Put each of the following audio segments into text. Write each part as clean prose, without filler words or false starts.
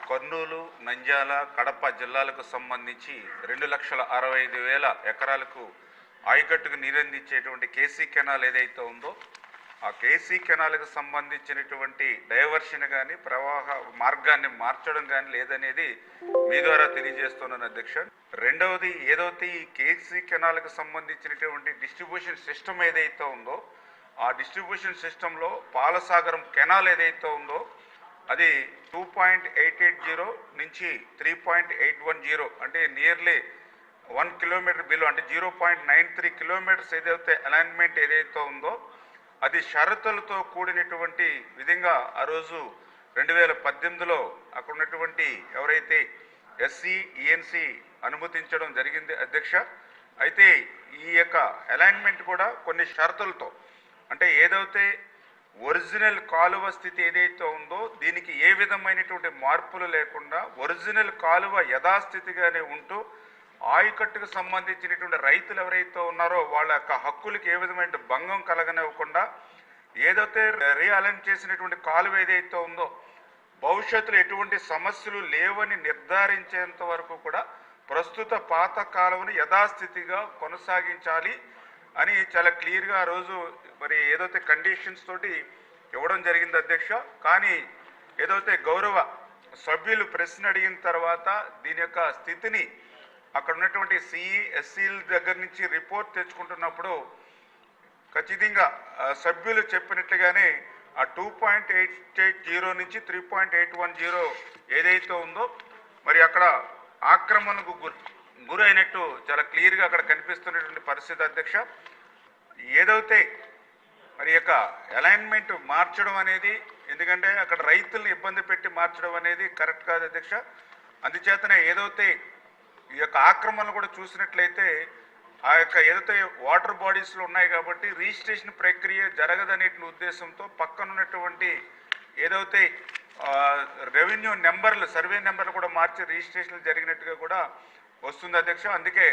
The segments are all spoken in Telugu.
కర్నూలు, నంద్యాల, కడప జిల్లాలకు సంబంధించి 2,65,000 ఎకరాలకు ఆయకట్టుకు నీరందించేటువంటి కేసీ కెనాల్ ఏదైతే ఉందో ఆ కేసీ కెనాల్కి సంబంధించినటువంటి డైవర్షన్ కానీ ప్రవాహ మార్గాన్ని మార్చడం కానీ లేదనేది మీ ద్వారా తెలియజేస్తున్నాను అధ్యక్ష. రెండవది ఏదైతే ఈ కేసీ కెనాల్కి సంబంధించినటువంటి డిస్ట్రిబ్యూషన్ సిస్టమ్ ఏదైతే ఉందో ఆ డిస్ట్రిబ్యూషన్ సిస్టంలో పాలసాగరం కెనాల్ ఏదైతే ఉందో అది 2.880 నుంచి 3.810 అంటే నియర్లీ 1 కిలోమీటర్ బిలో అంటే 0.93 కిలోమీటర్స్ ఏదైతే అలైన్మెంట్ ఏదైతే ఉందో అది షరతులతో కూడినటువంటి విధంగా ఆ రోజు 2018లో అక్కడ ఉన్నటువంటి ఎవరైతే ఎస్సీ ఈఎన్సీ అనుమతించడం జరిగింది అధ్యక్ష. అయితే ఈ యొక్క అలైన్మెంట్ కూడా కొన్ని షరతులతో అంటే ఏదైతే ఒరిజినల్ కాలువ స్థితి ఏదైతే ఉందో దీనికి ఏ విధమైనటువంటి మార్పులు లేకుండా ఒరిజినల్ కాలువ యథాస్థితిగానే ఉంటూ ఆయకట్టుకు సంబంధించినటువంటి రైతులు ఎవరైతే ఉన్నారో వాళ్ళ యొక్క హక్కులకి ఏ విధమైన భంగం కలగనివ్వకుండా ఏదైతే రీఅలైన్ చేసినటువంటి కాలువ ఏదైతే ఉందో భవిష్యత్తులో ఎటువంటి సమస్యలు లేవని నిర్ధారించేంత వరకు కూడా ప్రస్తుత పాత కాలువను యథాస్థితిగా కొనసాగించాలి అని చాలా క్లియర్గా ఆ రోజు మరి ఏదైతే కండిషన్స్ తోటి ఇవ్వడం జరిగింది అధ్యక్ష. కానీ ఏదైతే గౌరవ సభ్యులు ప్రశ్న అడిగిన తర్వాత దీని యొక్క స్థితిని అక్కడ ఉన్నటువంటి సిఈ ఎస్సీల దగ్గర నుంచి రిపోర్ట్ తెచ్చుకుంటున్నప్పుడు ఖచ్చితంగా సభ్యులు చెప్పినట్లుగానే ఆ 2.880 నుంచి 3.810 ఏదైతే ఉందో మరి అక్కడ ఆక్రమణకు గురైనట్టు చాలా క్లియర్గా అక్కడ కనిపిస్తున్నటువంటి పరిస్థితి అధ్యక్ష. ఏదైతే మరి యొక్క అలైన్మెంట్ మార్చడం అనేది ఎందుకంటే అక్కడ రైతుల్ని ఇబ్బంది పెట్టి మార్చడం అనేది కరెక్ట్ కాదు అధ్యక్ష. అందుచేతనే ఏదైతే ఈ యొక్క ఆక్రమణలు కూడా చూసినట్లయితే ఆ యొక్క ఏదైతే వాటర్ బాడీస్లో ఉన్నాయి కాబట్టి రిజిస్ట్రేషన్ ప్రక్రియ జరగదనే ఉద్దేశంతో పక్కన ఉన్నటువంటి ఏదైతే రెవెన్యూ నెంబర్లు సర్వే నెంబర్లు కూడా మార్చి రిజిస్ట్రేషన్లు జరిగినట్టుగా కూడా వస్తుంది అధ్యక్ష. అందుకే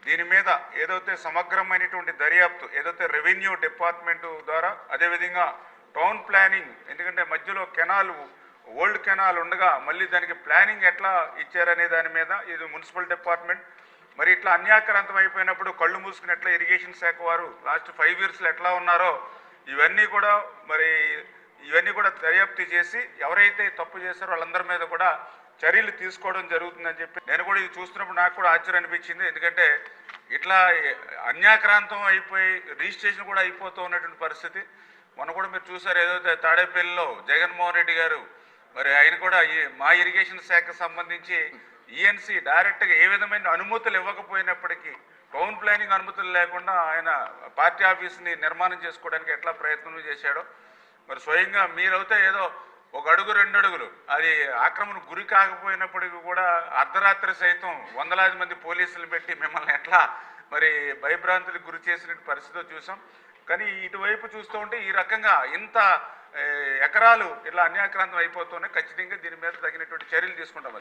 దీని మీద ఏదైతే సమగ్రమైనటువంటి దర్యాప్తు ఏదైతే రెవెన్యూ డిపార్ట్మెంట్ ద్వారా అదేవిధంగా టౌన్ ప్లానింగ్ ఎందుకంటే మధ్యలో కెనాల్ ఓల్డ్ కెనాల్ ఉండగా మళ్ళీ దానికి ప్లానింగ్ ఎట్లా ఇచ్చారనే దాని మీద ఇది మున్సిపల్ డిపార్ట్మెంట్ మరి ఇట్లా అన్యాక్రాంతం అయిపోయినప్పుడు కళ్ళు మూసుకుని ఎట్లా ఇరిగేషన్ శాఖ వారు లాస్ట్ 5 yearsలో ఎట్లా ఉన్నారో ఇవన్నీ కూడా దర్యాప్తు చేసి ఎవరైతే తప్పు చేశారో వాళ్ళందరి మీద కూడా చర్యలు తీసుకోవడం జరుగుతుందని చెప్పి నేను కూడా ఇది చూస్తున్నప్పుడు నాకు కూడా ఆశ్చర్యం అనిపించింది. ఎందుకంటే ఇట్లా అన్యాక్రాంతం అయిపోయి రిజిస్ట్రేషన్ కూడా అయిపోతూ ఉన్నటువంటి పరిస్థితి మొన్న కూడా మీరు చూసారు. ఏదైతే తాడేపల్లిలో జగన్మోహన్ రెడ్డి గారు మరి ఆయన కూడా మా ఇరిగేషన్ శాఖకు సంబంధించి ఈఎన్సీ డైరెక్ట్గా ఏ విధమైన అనుమతులు ఇవ్వకపోయినప్పటికీ టౌన్ ప్లానింగ్ అనుమతులు లేకుండా ఆయన పార్టీ ఆఫీస్ని నిర్మాణం చేసుకోవడానికి ఎట్లా ప్రయత్నం చేశాడో మరి స్వయంగా మీరైతే ఏదో 1 అడుగు 2 అడుగులు అది ఆక్రమణ గురి కాకపోయినప్పటికీ కూడా అర్ధరాత్రి సైతం వందలాది మంది పోలీసులు పెట్టి మిమ్మల్ని ఎట్లా మరి భయభ్రాంతులకు గురి చేసిన పరిస్థితి చూసాం. కానీ ఇటువైపు చూస్తూ ఉంటే ఈ రకంగా ఇంత ఎకరాలు ఇట్లా అన్యాక్రాంతం అయిపోతూనే ఖచ్చితంగా దీని మీద తగినటువంటి చర్యలు తీసుకుంటాం.